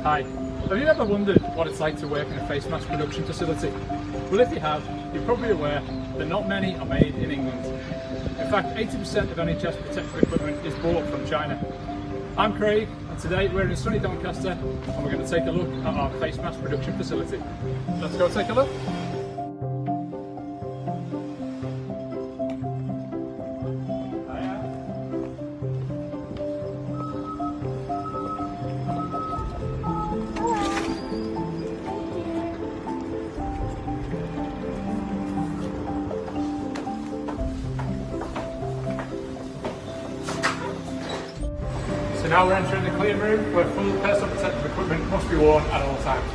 Hi, have you ever wondered what it's like to work in a face mask production facility? Well, if you have, you're probably aware that not many are made in England. In fact, 80% of NHS protective equipment is bought from China. I'm Craig, and today we're in sunny Doncaster, and we're going to take a look at our face mask production facility. Let's go take a look. So now we're entering the clean room where full personal protective equipment must be worn at all times.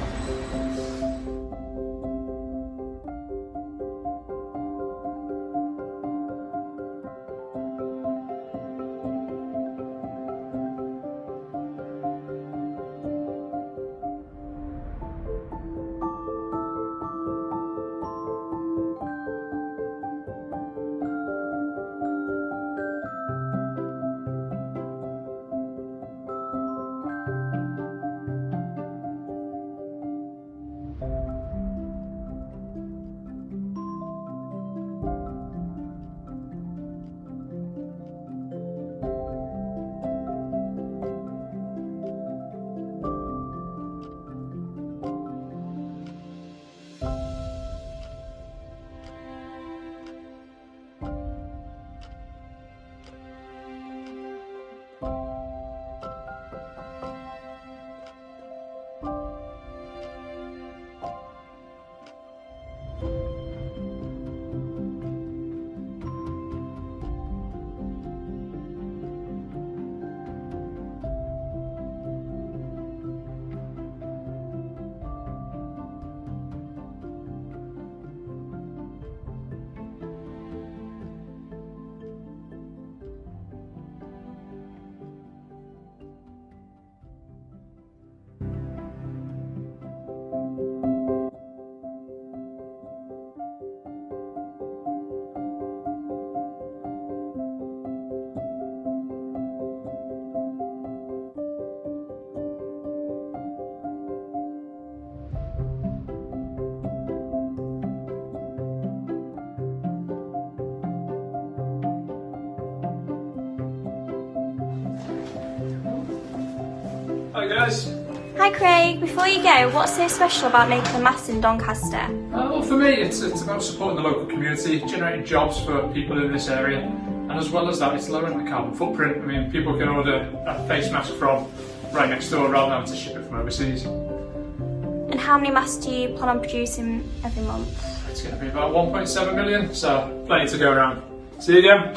Hi guys. Hi Craig, before you go, what's so special about making a mask in Doncaster? Well, for me, it's about supporting the local community, generating jobs for people in this area, and as well as that, it's lowering the carbon footprint. I mean, people can order a face mask from right next door rather than having to ship it from overseas. And how many masks do you plan on producing every month? It's going to be about 1.7 million, so plenty to go around. See you again.